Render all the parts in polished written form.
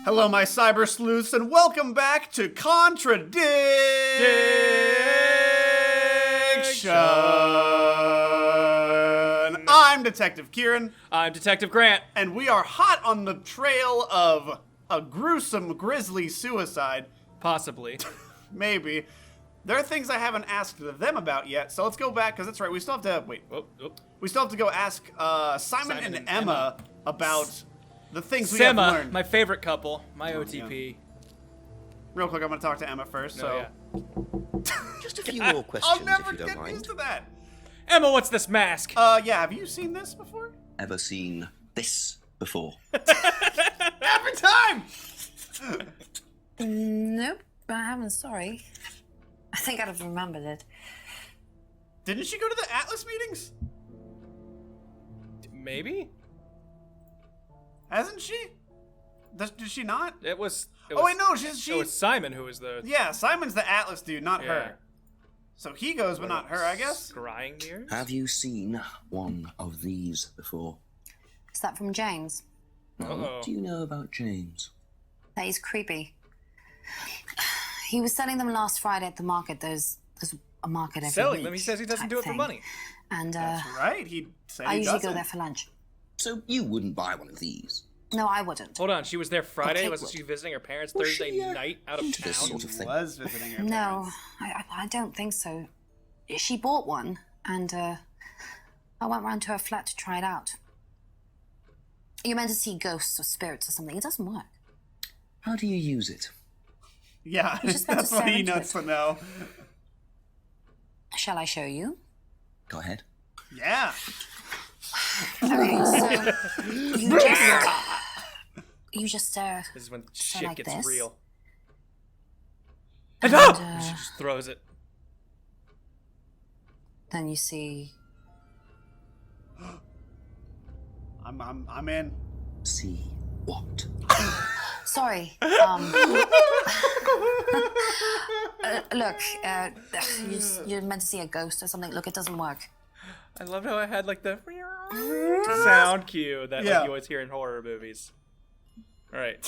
Hello, my cyber sleuths, and welcome back to Contradiction. I'm Detective Kieran. I'm Detective Grant. And we are hot on the trail of a gruesome, grisly suicide. Possibly. Maybe. There are things I haven't asked them about yet, so let's go back, because that's right, we still have to, we still have to go ask Simon and Emma about the things we have learned. My favorite couple, my OTP. Yeah. Real quick, I'm going to talk to Emma first, Just a few more questions, I'll never if you don't get mind. used to that. Emma, what's this mask? Yeah, have you seen this before? Ever seen this before? Every time! Nope, I haven't, sorry. I think I'd have remembered it. Didn't she go to the Atlas meetings? Maybe? Hasn't she? Did she not? It was Oh, wait, no, It was Simon who was the... Yeah, Simon's the Atlas dude, not Yeah. her. So he goes, but not her, I guess? Scrying mirrors? Have you seen one of these before? Is that from James? Well, Uh-oh. what do you know about James? That is creepy. He was selling them last Friday at the market. There's a market every Selling week them? He says he doesn't type do it for thing. money. And That's right, he said I he usually doesn't. go there for lunch. So you wouldn't buy one of these? No, I wouldn't. Hold on, she was there Friday? Kate Wasn't would. she visiting her parents Was Thursday she, night out of into this town? sort of thing? Was visiting her No, parents. I don't think so. She bought one, and I went round to her flat to try it out. You're meant to see ghosts or spirits or something. It doesn't work. How do you use it? Yeah, You're just meant to that's what stare he into needs it. to know. Shall I show you? Go ahead. Yeah. Okay, so you just This is when So shit like gets this? real. and, She just throws it. then you see. I'm in. See what? Sorry. Look, you're meant to see a ghost or something. Look, it doesn't work. I loved how I had like the sound cue that Yeah. like, you always hear in horror movies. All right.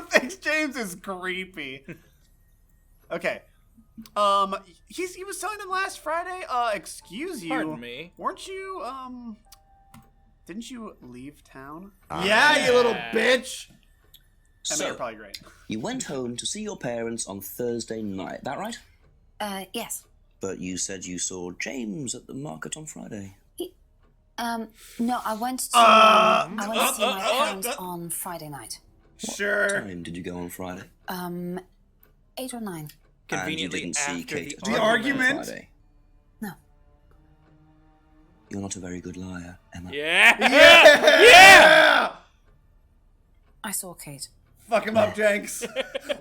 Thanks, James is creepy. Okay. He was telling them last Friday, excuse you. Pardon me. Weren't you, didn't you leave town? Yeah, you little bitch! I mean, you're So, probably great. you went home to see your parents on Thursday night, that right? Yes. But you said you saw James at the market on Friday. No, I went to see my parents on Friday night. Sure. Time did you go on Friday? 8 or 9. Conveniently and you didn't see after Kate the at argument? on Friday. No. You're not a very good liar, Emma. Yeah. Yeah! I saw Kate. Fuck him up, Jenks.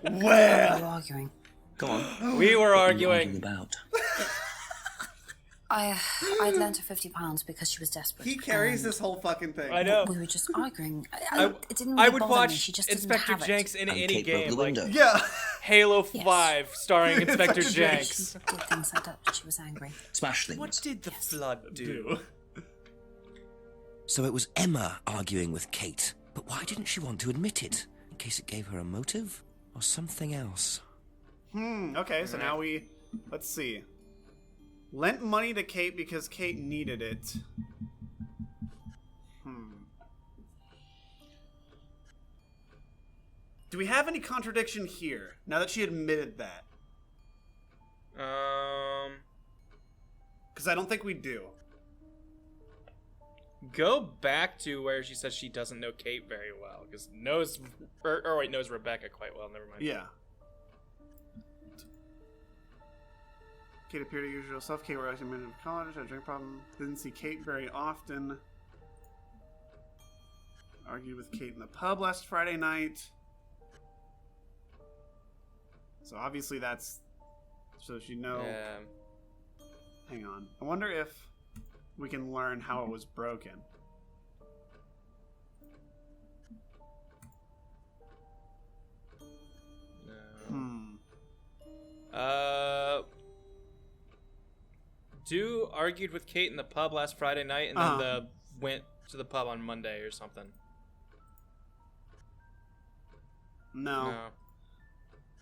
We Where? were arguing. Go on. We were What were you arguing. about? I'd lent her £50 because she was desperate. He carries and this whole fucking thing. I know. We were just arguing. I- It didn't I really would bother me. watch She just Inspector didn't have Jenks in And any Kate broke game, the like window. Yeah. Halo Yes. 5, starring Inspector Inspector Jenks. It. She did things like that. She was angry. Smash things. What did the flood do? So it was Emma arguing with Kate. But why didn't she want to admit it? In case it gave her a motive? Or something else? Okay, so now let's see. Lent money to Kate because Kate needed it. Do we have any contradiction here, now that she admitted that? Because I don't think we do. Go back to where she says she doesn't know Kate very well, because knows Rebecca quite well. Never mind. Yeah. Kate appeared to usual self. Kate were actually in college, had a drink problem. Didn't see Kate very often. Argued with Kate in the pub last Friday night. So obviously that's... So she know... Yeah. Hang on. I wonder if we can learn how it was broken. Stu argued with Kate in the pub last Friday night, and then went to the pub on Monday or something. No.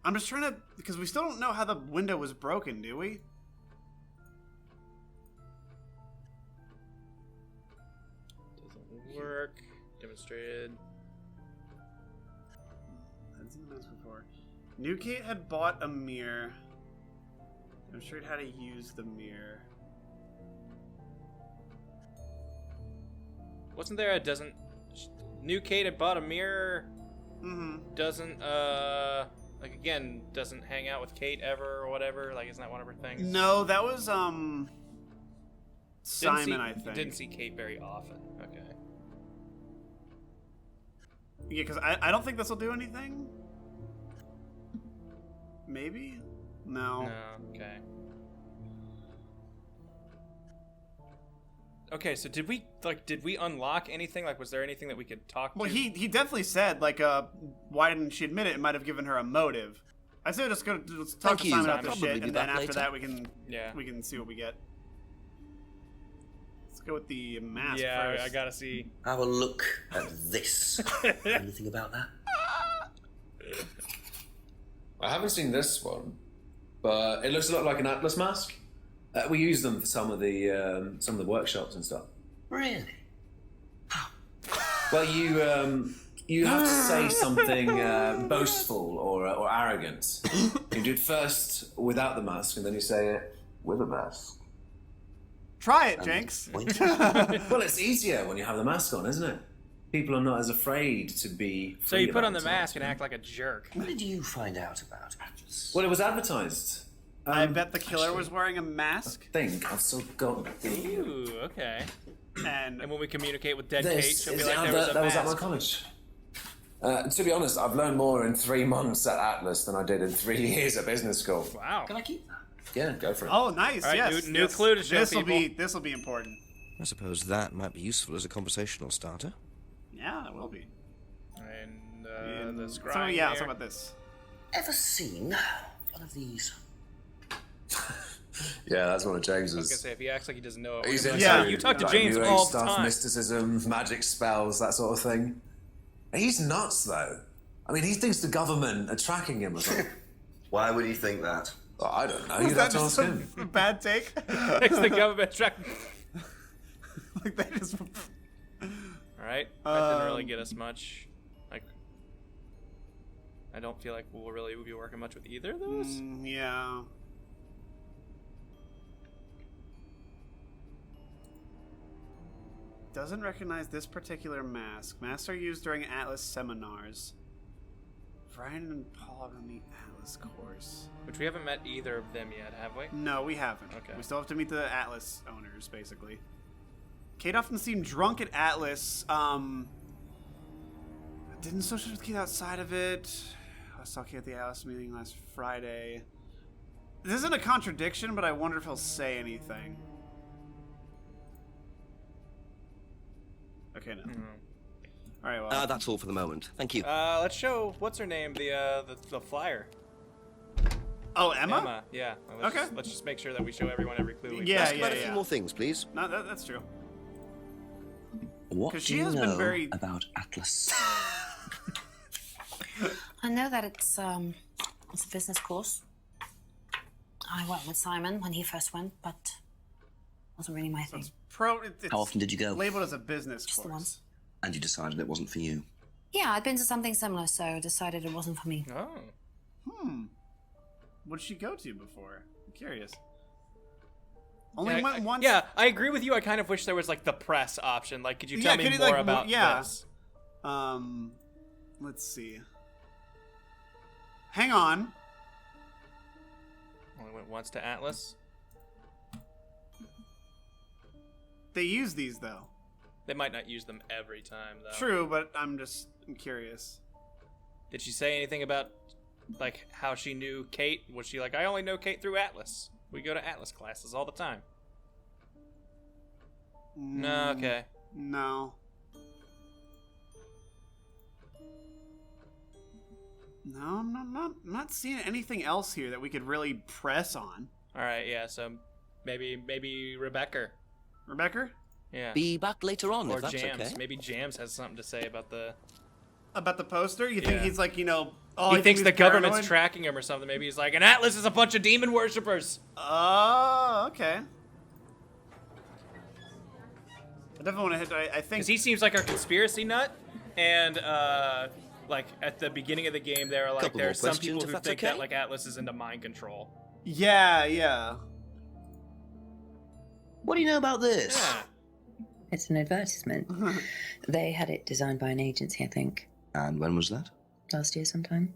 I'm just trying to, because we still don't know how the window was broken, do we? Doesn't work. Demonstrated. I hadn't seen the mask before. Knew Kate had bought a mirror. Demonstrated how to use the mirror. Wasn't there a doesn't... Knew Kate had bought a mirror. Doesn't, like, again, doesn't hang out with Kate ever or whatever. Like, isn't that one of her things? No, that was, Simon, I think. Didn't see Kate very often. Okay. Yeah, because I don't think this will do anything. Maybe? No. No, okay. Okay, so did we unlock anything? Like, was there anything that we could talk to? Well, he definitely said, like, why didn't she admit it? It might have given her a motive. I say let's talk Thank to you, Simon I'll about this probably shit, be and then back after later. that we can see what we get. Let's go with the mask yeah, first. I gotta see. Have a look at this. Anything about that? I haven't seen this one, but it looks a lot like an Atlas mask. We use them for some of the workshops and stuff. Really? Well, you have to say something boastful or arrogant. You do it first without the mask, and then you say it with a mask. Try it, Jenks. Point. Well, it's easier when you have the mask on, isn't it? People are not as afraid to be. So you put on the mask and act like a jerk. What did you find out about Atlas? Well, it was advertised. I bet the killer was wearing a mask. I've still got the. Ooh, okay. And when we communicate with dead This Kate, she'll be is like, the there was advert a that was at my mask. college. To be honest, I've learned more in 3 months at Atlas than I did in 3 years at business school. Wow. Can I keep that? Yeah, go for it. oh, nice. All right, yes. new clue to show this will be people. this will be important. I suppose that might be useful as a conversational starter. Yeah, it will be. And the So scrying yeah, here. let's talk about this. Ever seen one of these? Yeah, that's one of I was gonna James's. say, if he acts like he doesn't know it, He's we're into gonna Yeah. say, you talk to like James New Age all the stuff, time. mysticism, magic spells, that sort of thing. He's nuts, though. I mean, he thinks the government are tracking him or something. Why would you think that? Oh, I don't know. Was You'd that have to just ask him. a bad take? It's the government tracking. like that just. Alright, that didn't really get us much. Like, I don't feel like we'll really be working much with either of those. Yeah. Doesn't recognize this particular mask. Masks are used during Atlas seminars. Brian and Paul are on the Atlas course. Which we haven't met either of them yet, have we? No, we haven't. Okay. We still have to meet the Atlas owners, basically. Kate often seemed drunk at Atlas. Didn't associate with Kate outside of it. I saw Kate at the Atlas meeting last Friday. This isn't a contradiction, but I wonder if he'll say anything. Okay, no. All right, well. That's all for the moment. Thank you. Let's show, what's her name, the flyer. Oh, Emma? Emma, yeah. Okay. Let's just make sure that we show everyone every clue we Yeah, Ask yeah, about a yeah. few more things, please. No, that's true. What 'Cause do she you has been know very- about Atlas? I know that it's a business course. I went with Simon when he first went, but it wasn't really my thing. It's How often did you go? labeled as a business Just the course. once. And you decided it wasn't for you. Yeah, I'd been to something similar, so I decided it wasn't for me. Oh. What did she go to before? I'm curious. Only Yeah, went once? Yeah, I agree with you. I kind of wish there was like the press option. Like, could you tell me could you, more like, about yeah. this? Let's see. Hang on. Only went once to Atlas. They use these, though. They might not use them every time, though. True, but I'm curious. Did she say anything about like how she knew Kate? Was she like, I only know Kate through Atlas. We go to Atlas classes all the time. No, okay. No. No, I'm not seeing anything else here that we could really press on. All right, yeah. So Maybe Rebecca. Rebecca? Yeah. Be back later on, Or if that's Jams. okay. Maybe Jams has something to say about the... About the poster? You think he's like, he thinks the government's tracking him or something. Maybe he's like, an Atlas is a bunch of demon worshippers. Oh, okay. I definitely want to hit. I think Because he seems like a conspiracy nut, and like at the beginning of the game, there are like Couple there's more some people questions, if who that's think okay? that like Atlas is into mind control. Yeah. What do you know about this? Yeah. It's an advertisement. They had it designed by an agency, I think, And when was that? last year sometime.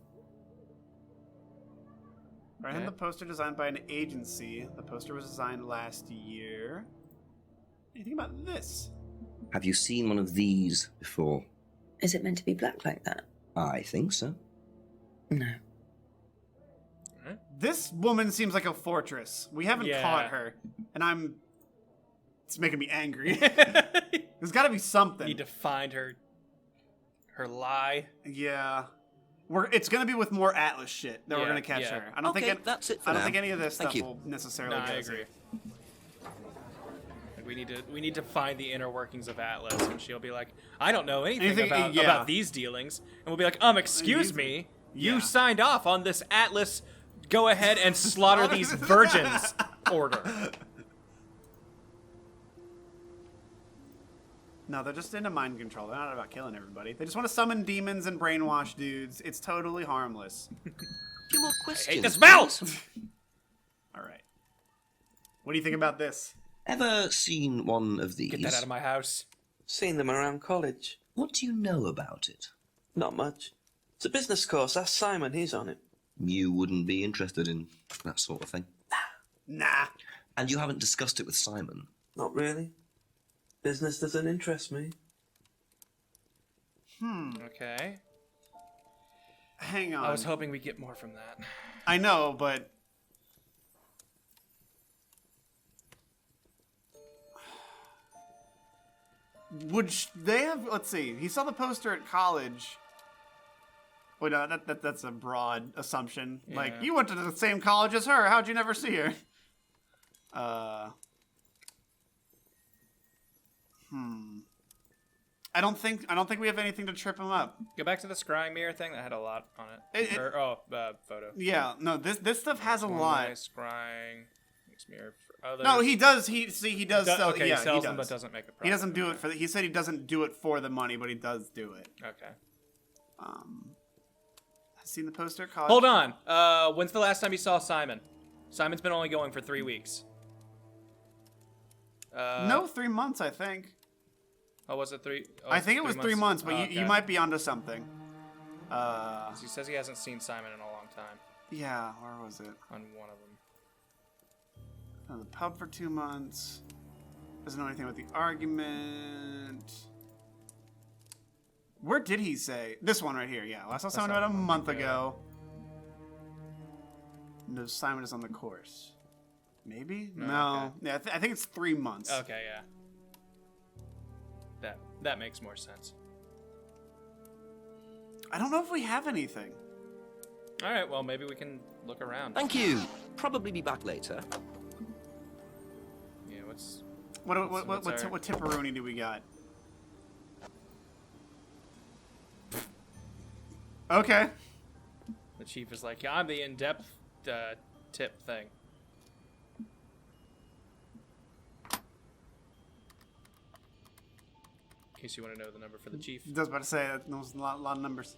Right, and the poster designed by an agency. The poster was designed last year. What do you think about this? Have you seen one of these before? Is it meant to be black like that? I think so. No. This woman seems like a fortress. We haven't Yeah. caught her, and it's making me angry. There's got to be something. Need to find her lie. Yeah. It's gonna be with more Atlas shit that we're Yeah, gonna catch yeah. her. I don't Okay, think that's it for I don't now. think any of this Thank stuff you. will necessarily. No, I get us agree. here. Like, we need to find the inner workings of Atlas, and she'll be like, I don't know anything Anything- about these dealings, and we'll be like, excuse me, Yeah. you signed off on this Atlas. Go ahead and slaughter these virgins order. No, they're just into mind control. They're not about killing everybody. They just want to summon demons and brainwash dudes. It's totally harmless. Few more questions. Hate the smell! All right. What do you think about this? Ever seen one of these? Get that out of my house. Seen them around college. What do you know about it? Not much. It's a business course. Ask Simon. He's on it. You wouldn't be interested in that sort of thing. Nah. And you haven't discussed it with Simon. Not really. Business doesn't interest me. Okay. Hang on. I was hoping we'd get more from that. I know, but they have? Let's see. He saw the poster at college. Wait, no, that's a broad assumption. Like, Yeah. you went to the same college as her. How'd you never see her? I don't think we have anything to trip him up. Go back to the scrying mirror thing that had a lot on it. Photo. Yeah, no, this stuff has a lot. Scrying. Mirror. No, he does. He does sell. Okay, yeah, he sells he them, does. but doesn't make a profit. He doesn't do it for. He said he doesn't do it for the money, but he does do it. Okay. I've seen the poster. College. Hold on. When's the last time you saw Simon? Simon's been only going for 3 weeks. No, 3 months. I think. Oh, was it 3? Oh, I think it was 3 months, but Oh, you okay. might be onto something. He says he hasn't seen Simon in a long time. Yeah, where was it? On one of them. The pub for 2 months. Doesn't know anything about the argument. Where did he say? This one right here, yeah. I saw Simon about a month ago. No, Simon is on the course. Maybe? No. Okay. Yeah, I think it's 3 months. Okay, yeah. That makes more sense. I don't know if we have anything. All right, well, maybe we can look around. Thank you. Probably be back later. Yeah, what's... What what's our- tipperoni do we got? Okay. The chief is like, yeah, I'm the in-depth tip thing. In case you want to know the number for the chief. I was about to say that knows a lot of numbers.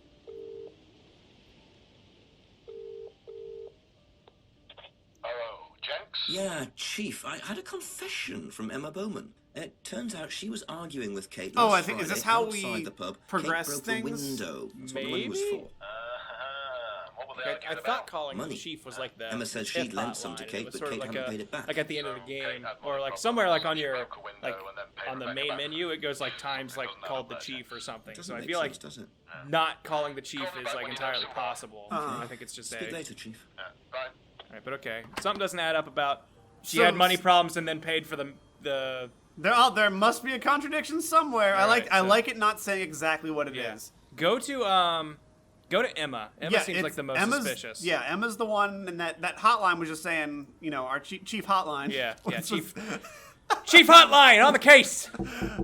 Hello, Jenks? Yeah, Chief, I had a confession from Emma Bowman. It turns out she was arguing with Kate Oh, last I think- is Friday this how outside we the pub. progress Kate broke things? the window. That's what the money was Maybe? for. What were they I arguing thought about? calling Money. the chief was like the Emma said tip she'd lent some to hotline. Kate, It was but sort of Kate like hadn't paid it back. Like at the end of the So, game, Kate had or money like from somewhere like on she your broke a window like and then paid on the Rebecca main back. menu, it goes like times like Doesn't called the matter, chief or something. Doesn't So I make feel like sense, does it? not calling the chief Call me is back like when you entirely actually want. possible. I think it's just Speak a. later, Chief. Bye. Right, but okay, something doesn't add up about she So- had money problems and then paid for the. There must be a contradiction somewhere. I Alright, like so- like it not saying exactly what it is. Go to Go to Emma. Emma seems like the most suspicious. Yeah, Emma's the one, and that hotline was just saying, our chief hotline. Yeah, chief. Chief hotline on the case.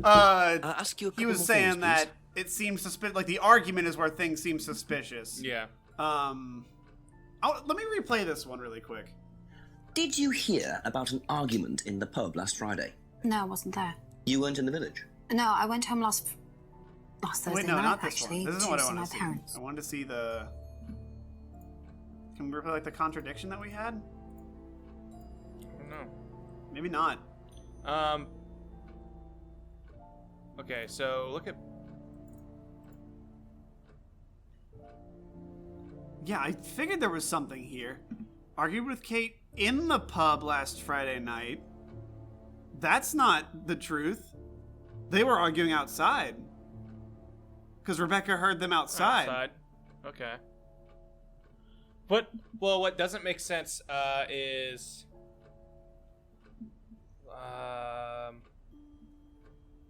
Ask you a couple he was more saying things, that it seems suspicious. Like the argument is where things seem suspicious. Yeah. Let me replay this one really quick. Did you hear about an argument in the pub last Friday? No, I wasn't there. You weren't in the village? No, I went home last Thursday Wait, no, night, not this actually. one. This isn't what I see wanted my to see. parents. I wanted to see the... Can we replay, like, the contradiction that we had? I don't know. Maybe not. Okay, so look at... Yeah, I figured there was something here. Argued with Kate in the pub last Friday night. That's not the truth. They were arguing outside. Because Rebecca heard them outside. Okay. But, well, what doesn't make sense is...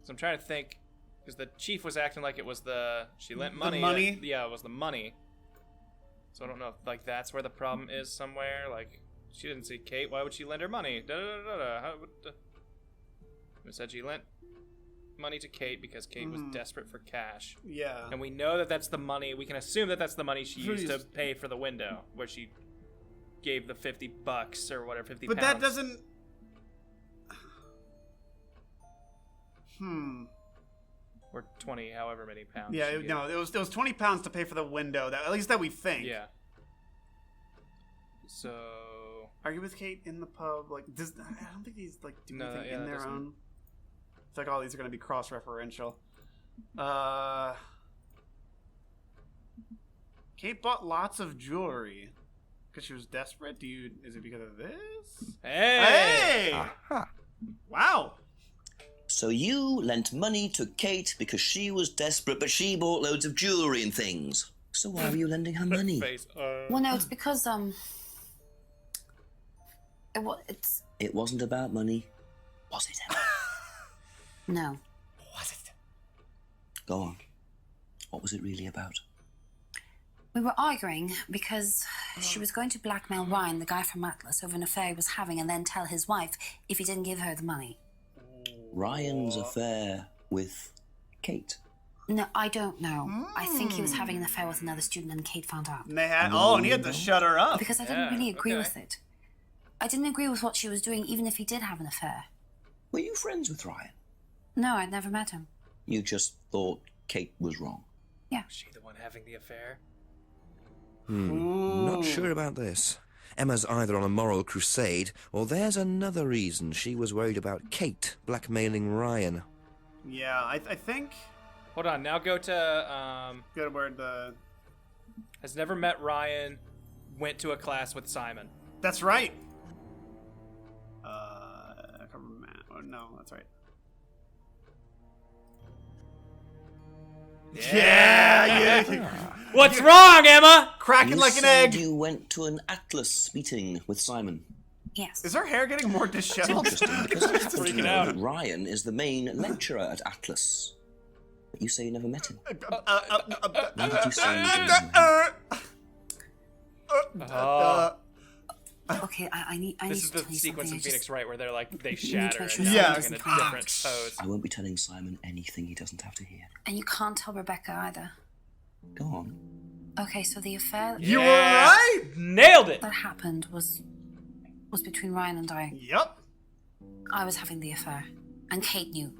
So I'm trying to think, because the chief was acting like it was she lent money. The money? Yeah, it was the money. So I don't know if, like, that's where the problem is somewhere. Like, she didn't see Kate. Why would she lend her money? Who said she lent money to Kate because Kate was desperate for cash. Yeah. And we know that that's the money. We can assume that that's the money she used to pay for the window, where she gave the $50 or whatever, 50 But pounds. that doesn't... Or 20, however many pounds. Yeah, it was 20 pounds to pay for the window. At least that we think. Yeah. So... Argue with Kate in the pub. Like, I don't think these do anything in their doesn't... own. It's like all these are going to be cross-referential. Kate bought lots of jewelry because she was desperate. Is it because of this? Hey! Uh-huh. Wow. So you lent money to Kate because she was desperate, but she bought loads of jewelry and things. So why were you lending her money? Well, no, it's because It wasn't about money, was it, Emma? No. Was it? Go on. What was it really about? We were arguing because she was going to blackmail Ryan, the guy from Atlas, over an affair he was having, and then tell his wife if he didn't give her the money. Ryan's affair with Kate? No, I don't know. I think he was having an affair with another student, and Kate found out. And they had... and he had to shut her up. Because I didn't really agree with it. I didn't agree with what she was doing, even if he did have an affair. Were you friends with Ryan? No, I'd never met him. You just thought Kate was wrong? Yeah. Was she the one having the affair? Not sure about this. Emma's either on a moral crusade, or there's another reason she was worried about Kate blackmailing Ryan. Yeah, I think... Hold on, now go to... Go to where the... Has never met Ryan, went to a class with Simon. That's right. No, that's right. Yeah. What's wrong, Emma? Cracking like an egg. You went to an Atlas meeting with Simon. Yes. Is her hair getting more disheveled? Interesting, because I happen to freaking know out. that Ryan is the main lecturer at Atlas. But you say you never met him. Why did you say you didn't know him? Okay, I need This is to the tell you sequence in something. Phoenix Wright where they're like, they need to shatter make and sure now Yeah. they're in a different pose. I won't be telling Simon anything he doesn't have to hear. And you can't tell Rebecca either. Go on. Okay, so the affair You were right. Nailed it. that happened was between Ryan and I. Yep. I was having the affair, and Kate knew.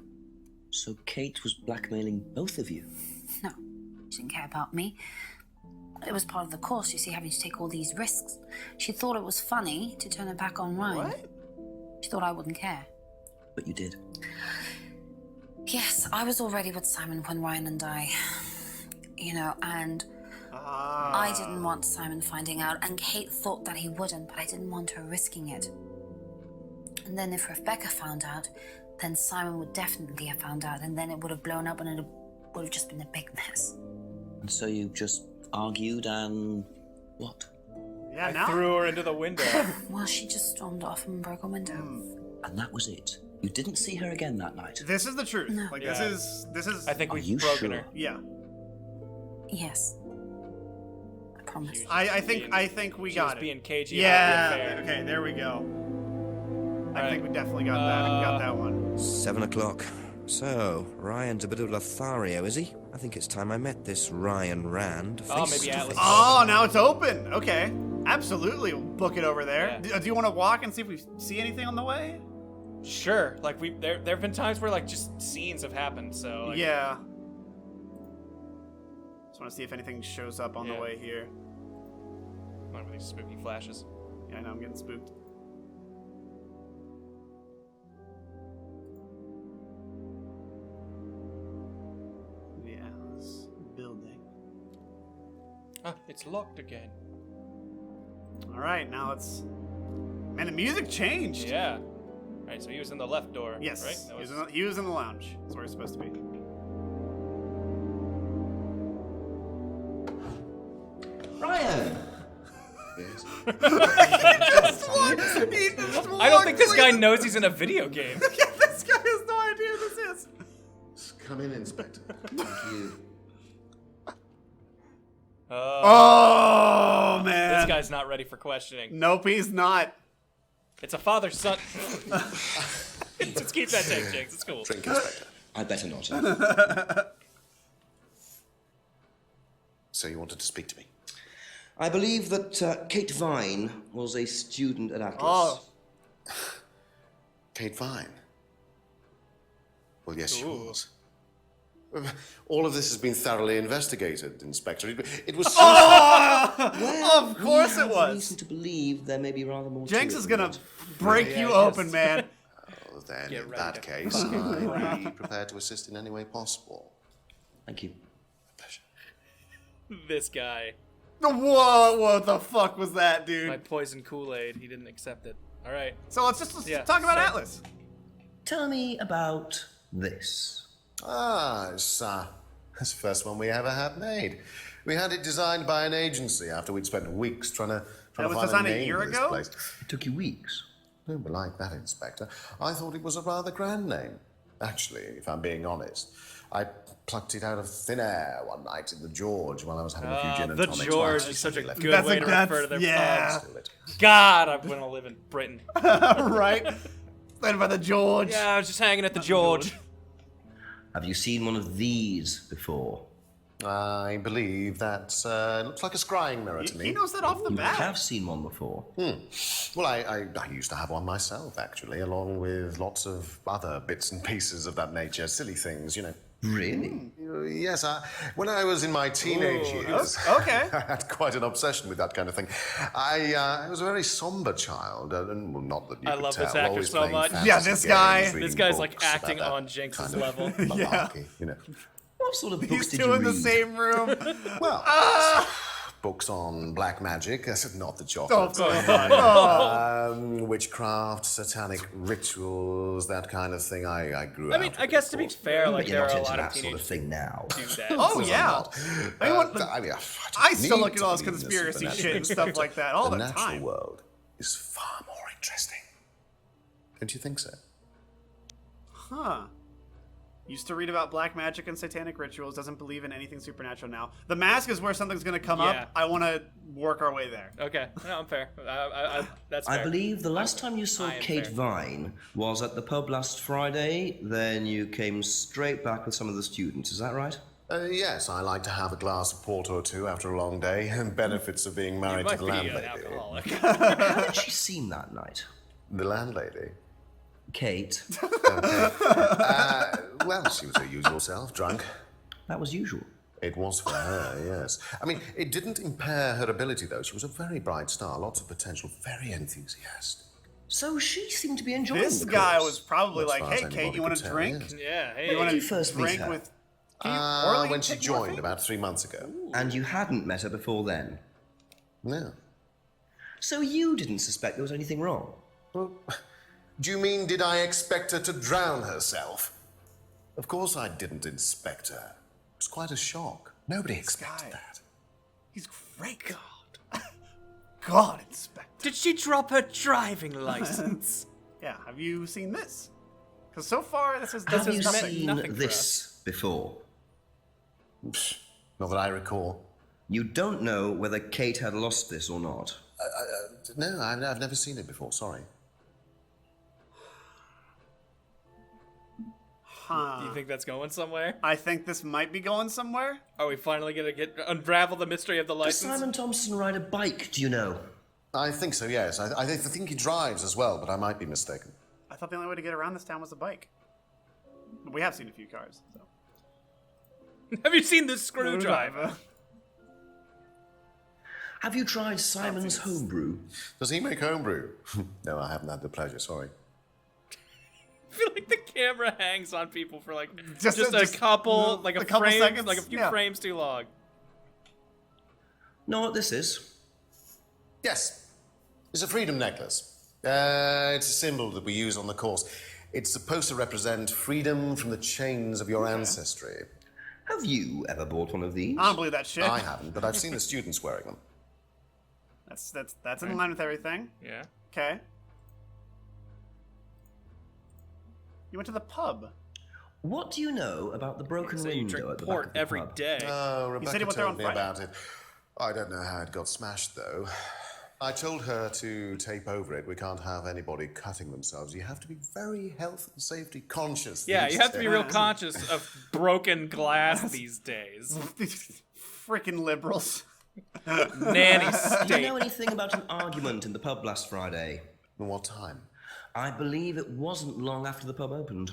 So Kate was blackmailing both of you? No, she didn't care about me. It was part of the course, you see, having to take all these risks. She thought it was funny to turn her back on Ryan. What? She thought I wouldn't care. But you did. Yes, I was already with Simon when Ryan and I, and I didn't want Simon finding out, and Kate thought that he wouldn't, but I didn't want her risking it. And then if Rebecca found out, then Simon would definitely have found out, and then it would have blown up, and it would have just been a big mess. And so you just argued and... what? Yeah, I now. threw her into the window. Well, she just stormed off and broke a window. And that was it? You didn't see her again that night? This is the truth. No. Like Yeah. this is. I think Are we've you broken sure? her. Yeah. Yes. promise. I think we got it. Being cagey. Yeah. About the affair. Okay, there we go. I Right. think we definitely got that. Got that one. 7 o'clock. So, Ryan's a bit of Lothario, is he? I think it's time I met this Ryan Rand. Oh, face maybe to Atlas. face. Oh, now it's open. Okay. Absolutely. We'll book it over there. Yeah. Do you want to walk and see if we see anything on the way? Sure. Like there have been times where like just scenes have happened. So like, Yeah. Just want to see if anything shows up on the way here. Not with these spooky flashes. Yeah, I know I'm getting spooked. The Atlas building. Ah, it's locked again. All right, now it's. Man, the music changed. Yeah. Right. So he was in the left door. Yes. Right. That He was in the lounge. That's where he's supposed to be. Ryan! Yes. I don't think this guy knows he's in a video game. This guy has no idea who this is. Come in, Inspector. Thank you. Oh man. This guy's not ready for questioning. Nope, he's not. It's a father-son. Just keep that take, Jinx. It's cool. Drink, Inspector. I better not. So you wanted to speak to me? I believe that Kate Vine was a student at Atlas. Oh. Kate Vine? Well, yes, she was. All of this has been thoroughly investigated, Inspector. It was... Of course we it have was. reason to believe there may be rather more Jenks to it is than gonna that. break you open, man. Well, then, Get in ready that to case, I'd be prepared to assist in any way possible. Thank you. Pleasure. This guy. Whoa, what the fuck was that, dude? My poison Kool-Aid. He didn't accept it. All right. So let's talk about Atlas. Tell me about this. It's the first one we ever had made. We had it designed by an agency after we'd spent weeks trying to That was find designed a a name year for this ago? place. It took you weeks. Don't be like that, Inspector. I thought it was a rather grand name. Actually, if I'm being honest, I plucked it out of thin air one night in the George while I was having a few gin and The tonics. George while is such a left. good way to refer to their yeah. pubs. God, I want to live in Britain. Right? Played by the George. Yeah, I was just hanging at the George. Have you seen one of these before? I believe that looks like a scrying mirror to me. He knows that off the You bat. have seen one before. Well, I used to have one myself, actually, along with lots of other bits and pieces of that nature. Silly things, you know. Really? Yes, when I was in my teenage years, Okay. I had quite an obsession with that kind of thing. I was a very somber child, and well, not that you I could love tell, this actor always so playing much. fantasy Yeah, this games, guy- reading This guy's like books about acting that on Jinx's kind of level. malarkey, you know. What sort of books He's did two you in the read? same room. Well, books on black magic, not the Oh, chocolate. God. Witchcraft, satanic rituals, that kind of thing. I grew I up mean, with, I guess of to be course. fair, like But there you're are not a into lot of that sort of teenagers thing now. who do that. Oh, I'm yeah. not. I mean, I still need look at to all this believe in the conspiracy shit supernatural. and stuff like that all the natural time. world is far more interesting. Don't you think so? Huh. Used to read about black magic and satanic rituals, doesn't believe in anything supernatural now. The Mask is where something's going to come Yeah. up. I want to work our way there. Okay, no, I'm fair. That's fair. I believe the last time you saw I am Kate fair. Vine was at the pub last Friday, then you came straight back with some of the students, is that right? Yes, I like to have a glass of port or two after a long day, and benefits of being married to might the be an landlady. alcoholic. How did she seem that night? The landlady? Kate. Well, she was her usual self, drunk. That was usual. It was for her, yes. I mean, it didn't impair her ability, though. She was a very bright star, lots of potential, very enthusiastic. So she seemed to be enjoying This the guy course. was probably As like, far as hey, Kate, anybody you want could to tell, drink? yes. Yeah, hey. You want did you to first meet drink her? with... Can you orally When she take joined morphine? about 3 months ago. And you hadn't met her before then? No. So you didn't suspect there was anything wrong? Well, do you mean, did I expect her to drown herself? Of course I didn't inspect her. It was quite a shock. Nobody expected guy. that. He's great. God. God, Inspector. Did she drop her driving license? Yeah, have you seen this? Because so far, this is Have you nothing. seen nothing for this before? Not that I recall. You don't know whether Kate had lost this or not? No, I've never seen it before, sorry. Do you think that's going somewhere? I think this might be going somewhere. Are we finally gonna unravel the mystery of the Does license? Simon Thompson ride a bike, do you know? I think so, yes. I think he drives as well, but I might be mistaken. I thought the only way to get around this town was a bike. But we have seen a few cars, so. Have you seen this screwdriver? Have you tried Simon's homebrew? Does he make homebrew? No, I haven't had the pleasure, sorry. I feel like the camera hangs on people for like Just a couple, like a couple frame, seconds? like a few Yeah. frames too long. Know what this is? Yes. It's a freedom necklace. It's a symbol that we use on the course. It's supposed to represent freedom from the chains of your ancestry. Have you ever bought one of these? I don't believe that shit. I haven't, but I've seen the students wearing them. That's in line with everything. Yeah. Okay. You went to the pub. What do you know about the broken So you window drink at the port back of the every pub? day. Oh, Rebecca said he went there on told me Friday. about it. I don't know how it got smashed, though. I told her to tape over it. We can't have anybody cutting themselves. You have to be very health and safety conscious. Yeah, these you have to be real days. conscious of broken glass these days. Frickin' liberals. Nanny Do state. you know anything about an argument in the pub last Friday? What time? I believe it wasn't long after the pub opened.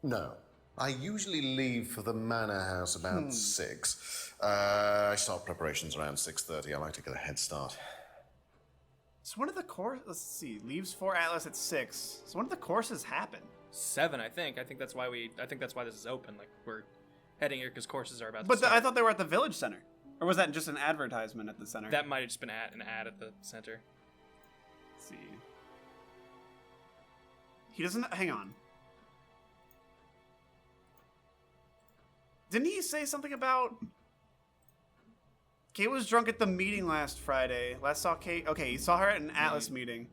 No. I usually leave for the manor house about 6. I start preparations around 6:30. I like to get a head start. So when did the course? Let's see. Leaves for Atlas at 6. So when did the courses happen? 7, I think. I think that's why this is open. Like we're heading here because courses are about to But start. I thought they were at the Village Center. Or was that just an advertisement at the center? That might have just been an ad at the center. Let's see. He doesn't. Hang on. Didn't he say something about Kate was drunk at the meeting last Friday? Last saw Kate. Okay, he saw her at an Atlas meeting.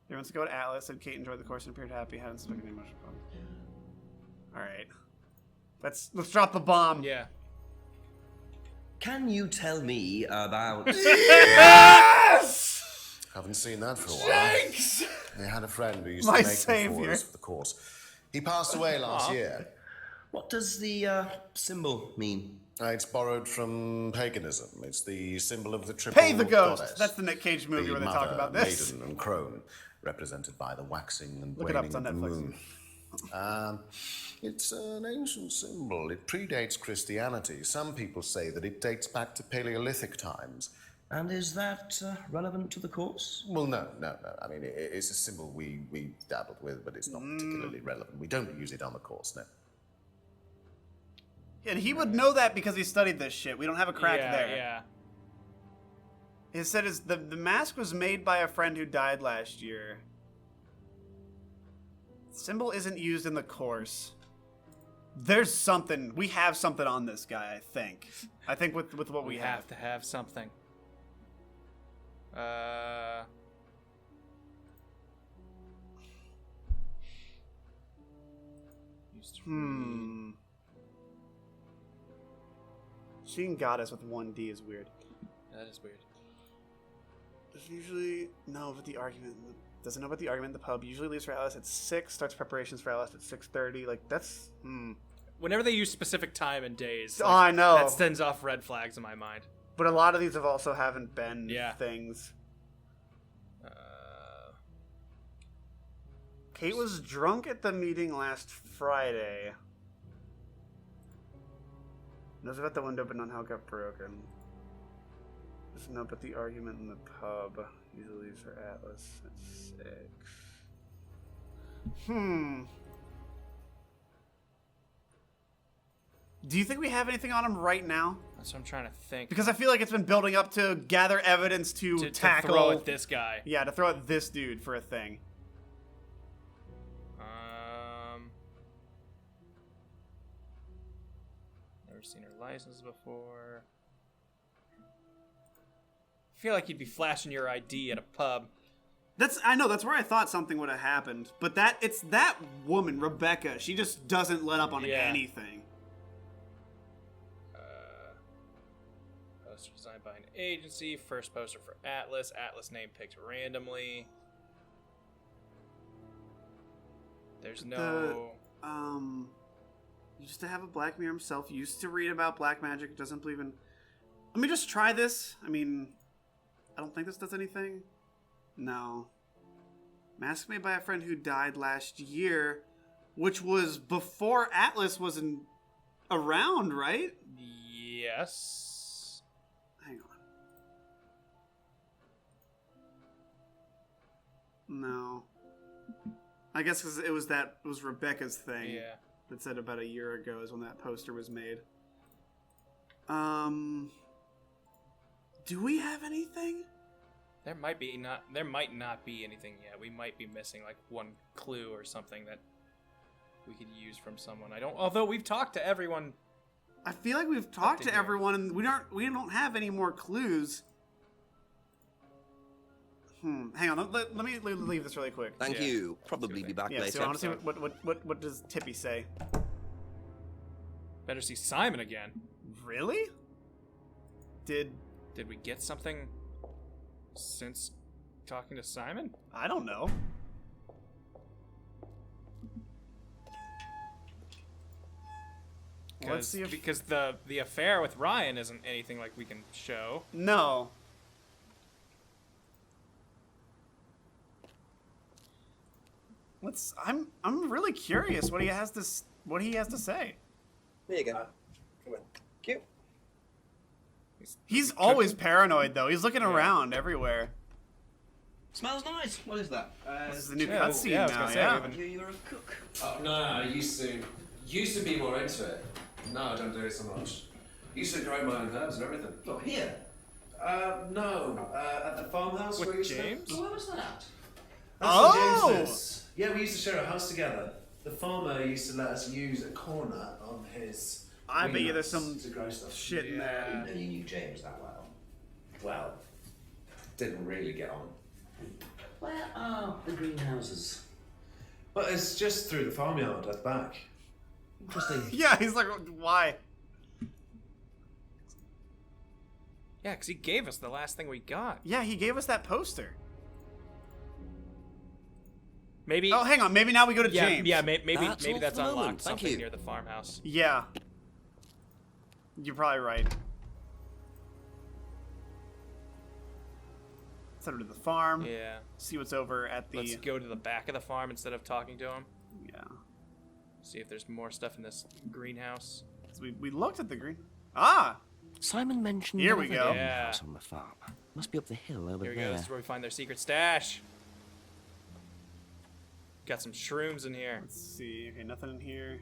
He wants to go to Atlas, and Kate enjoyed the course and appeared happy. Hadn't spoken any much about it. All right, let's drop the bomb. Yeah. Can you tell me about... Yes! Haven't seen that for a while. Thanks! They had a friend who used My to make them for savior. us for the course. He passed away last year. What does the symbol mean? It's borrowed from paganism. It's the symbol of the triple Pay the ghost. goddess. That's the Nick Cage movie The where they talk mother, about this. Maiden and crone, represented by the waxing and Look it up, waning it's on of the Netflix. moon. It's an ancient symbol. It predates Christianity. Some people say that it dates back to Paleolithic times. And is that relevant to the course? Well, no. I mean, it's a symbol we dabbled with, but it's not particularly relevant. We don't use it on the course, no. And he would know that because he studied this shit. We don't have a crack there. Yeah. He said the mask was made by a friend who died last year. Symbol isn't used in the course. There's something. We have something on this guy, I think. I think with what we have to have something. Seeing Goddess with 1D is weird. That is weird. Does usually know about the argument. Doesn't know about the argument in the pub. Usually leaves for Alice at 6. Starts preparations for Alice at 6:30. Like that's. Whenever they use specific time and days, Oh, I know. that sends off red flags in my mind. But a lot of these have also haven't been things. Kate was drunk at the meeting last Friday. Knows about the window, but not how it got broken. Doesn't know about the argument in the pub. Usually leaves for Atlas at 6. Do you think we have anything on him right now? That's what I'm trying to think. Because I feel like it's been building up to gather evidence to tackle. To throw at this guy. Yeah, to throw at this dude for a thing. Never seen her license before. I feel like you'd be flashing your ID at a pub. I know, that's where I thought something would have happened. But it's that woman, Rebecca. She just doesn't let up on anything. Poster designed by an agency. First poster for Atlas. Atlas name picked randomly. There's no... Used to have a Black Mirror himself. Used to read about black magic. Doesn't believe in... Let me just try this. I mean, I don't think this does anything. No. Mask made by a friend who died last year, which was before Atlas was around, right? Yes. Hang on. No. I guess because it was Rebecca's thing. Yeah. That said about a year ago is when that poster was made. Do we have anything? There might not be anything yet. We might be missing like one clue or something that we could use from someone. Although we've talked to everyone. I feel like we've talked to everyone and we don't have any more clues. Hang on, let me leave this really quick. Thank you. Probably be back later. So I want to see what does Tippy say? Better see Simon again. Really? Did we get something since talking to Simon? I don't know. Let's see because the affair with Ryan isn't anything like we can show. No. I'm really curious what he has to say. There you go. Come on. Cute. He's always paranoid though. He's looking around everywhere. Smells nice. What is that? This is the new cutscene now. Yeah. You're a cook. Oh, no, I used to be more into it. No, I don't do it so much. Used to grow my own herbs and everything. Oh, here. No, at the farmhouse With where we used James? to... Where was that? That's where James lives. Yeah, we used to share a house together. The farmer used to let us use a corner on his... I bet you there's some to grow stuff. shit in there. I didn't know you knew James that well. Well, didn't really get on. Where are the greenhouses? But it's just through the farmyard at the back. Interesting. Yeah, he's like, why? Yeah, because he gave us the last thing we got. Yeah, he gave us that poster. Maybe. Oh, hang on. Maybe now we go to James. Yeah, maybe That's that's all for the unlocked moment. Thank something you. near the farmhouse. Yeah. You're probably right. Let's head over to the farm. Yeah. See what's over at the... Let's go to the back of the farm instead of talking to him. Yeah. See if there's more stuff in this greenhouse. So we looked at the green... Ah! Simon mentioned Here we another go. greenhouse on the farm. Must be up the hill over Here we there. go. This is where we find their secret stash. Got some shrooms in here. Let's see. Okay, nothing in here.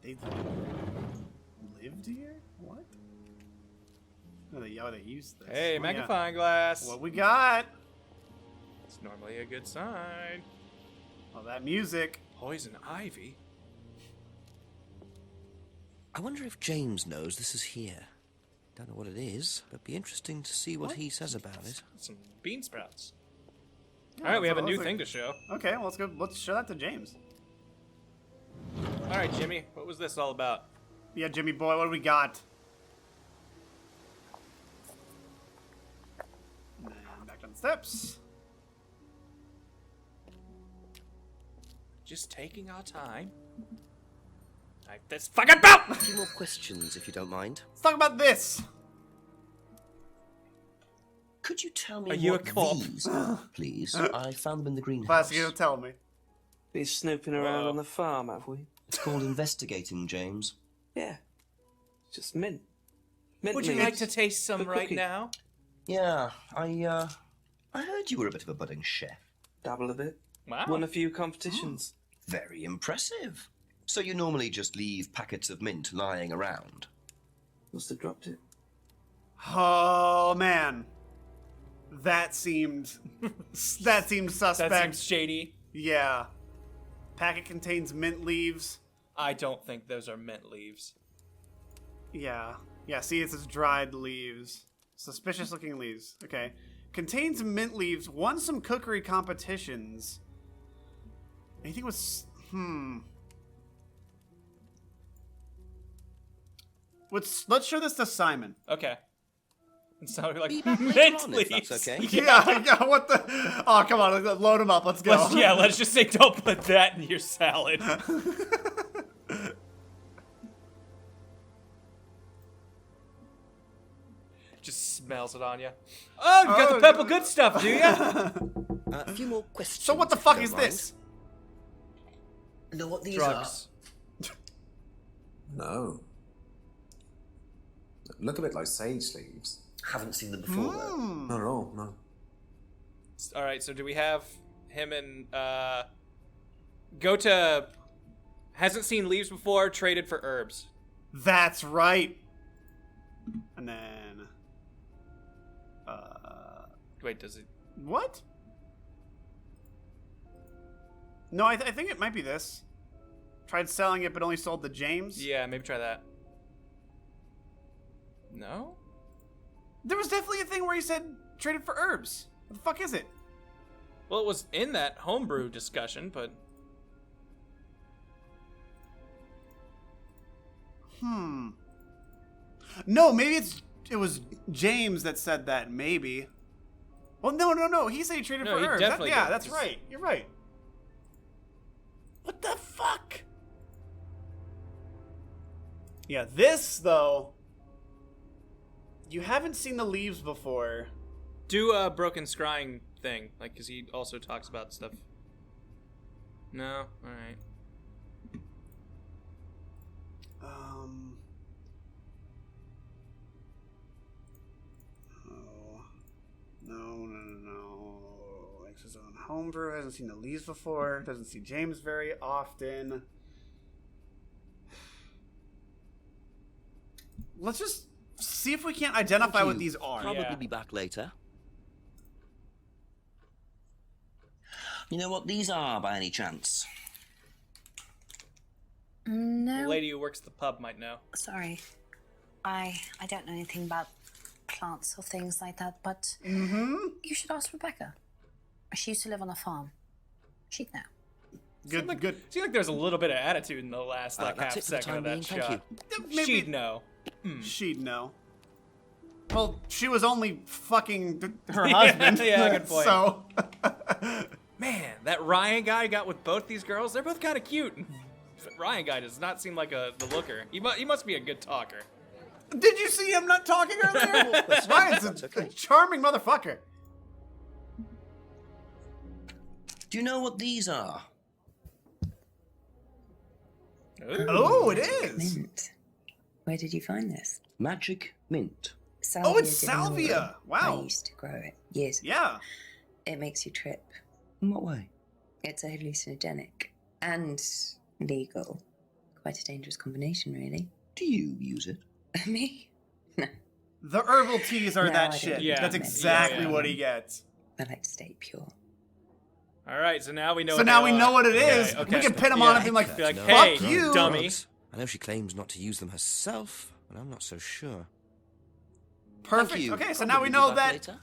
They lived here? What? Oh, they used this. Hey, Oh, magnifying glass. What we got? It's normally a good sign. Oh, that music. Poison ivy. I wonder if James knows this is here. Don't know what it is, but it'd be interesting to see what he says about it. Some bean sprouts. Yeah, All right, we have a looks new like- thing to show. Okay, well, let's go. Let's show that to James. All right, Jimmy, what was this all about? Yeah, Jimmy boy, what do we got? And back down the steps. Just taking our time. Like this fucking belt! A few more questions, if you don't mind. Let's talk about this. Could you tell me Are you what a cop? these are, please? I found them in the greenhouse. Classic, you don't tell me. Been snooping around on the farm, have we? It's called Investigating James. Yeah. It's just mint. Mint Would you leaves. like to taste some For right cooking. now? Yeah, I heard you were a bit of a budding chef. Dabble a bit. Wow. Won a few competitions. Very impressive. So you normally just leave packets of mint lying around? Must have dropped it. Oh man, that seemed suspect. That seems shady. Yeah. Packet contains mint leaves. I don't think those are mint leaves. Yeah. Yeah, see, it says dried leaves. Suspicious looking leaves. Okay. Contains mint leaves. Won some cookery competitions. Anything with... Let's show this to Simon. Okay. It sounded like Be back later mint on, if leaves. that's okay. Yeah, what the? Oh, come on, load him up. Let's go. Let's just say don't put that in your salad. Just smells it on you. Oh, you got the purple good stuff, do you? A few more questions. So what the if you fuck don't is mind. this? Know what these Drugs. are? No. Look a bit like sage leaves. Haven't seen them before, though. Not at all, no. All right, so do we have him and go to hasn't seen leaves before, traded for herbs. That's right. And then Wait, does it? what? No, I think it might be this. Tried selling it, but only sold to James. Yeah, maybe try that. No? There was definitely a thing where he said traded for herbs. What the fuck is it? Well, it was in that homebrew discussion, but No, maybe it was James that said that. Maybe. Well, no. He said he traded No, for he herbs. definitely Yeah, did. that's right. You're right. What the fuck? Yeah, this though. You haven't seen the leaves before. do a broken scrying thing, like, because he also talks about stuff. No? Alright. No. Likes his own homebrew. Hasn't seen the leaves before. Doesn't see James very often. Let's just see if we can't identify Thank what you. these are. Probably Yeah. be back later. You know what these are, by any chance? No. The lady who works at the pub might know. Sorry. I don't know anything about plants or things like that, but Mm-hmm. you should ask Rebecca. She used to live on a farm. She'd know. Good, good. Seemed like there's a little bit of attitude in the last like That's half it for the second of time that being, thank shot. Maybe She'd know. she'd know. Well, she was only fucking her Yeah, husband. yeah, good point. So, Man, that Ryan guy got with both these girls. They're both kind of cute. But Ryan guy does not seem like the looker. He must be a good talker. did you see him not talking earlier? Ryan's a charming motherfucker. Do you know what these are? Oh, it is. Mint. Where did you find this? Magic mint. Salvia Oh, it's di Moro. salvia. Wow. I used to grow it years ago. Yeah. It makes you trip. In what way? It's a hallucinogenic and legal. Quite a dangerous combination, really. Do you use it? Me? No. The herbal teas are No, that I shit. don't. Yeah. That's exactly Yeah. what he gets. I like to stay pure. All right, so now we know. So now we know what it is. Okay. We can pin him on and be like, Be like, No. hey, fuck you. dummy. I know she claims not to use them herself, but I'm not so sure. Perfect. Thank you. Okay, so now we Probably be know back that later.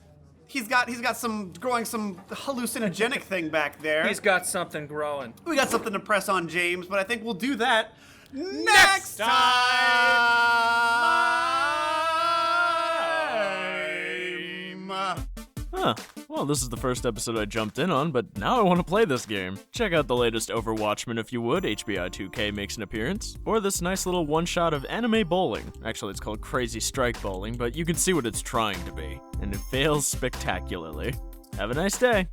he's got some growing some hallucinogenic thing back there. He's got something growing. We got something to press on James, but I think we'll do that next time. Huh. Well, this is the first episode I jumped in on, but now I want to play this game. Check out the latest Overwatchman if you would, HBI 2K makes an appearance. Or this nice little one-shot of anime bowling. Actually, it's called Crazy Strike Bowling, but you can see what it's trying to be. And it fails spectacularly. Have a nice day.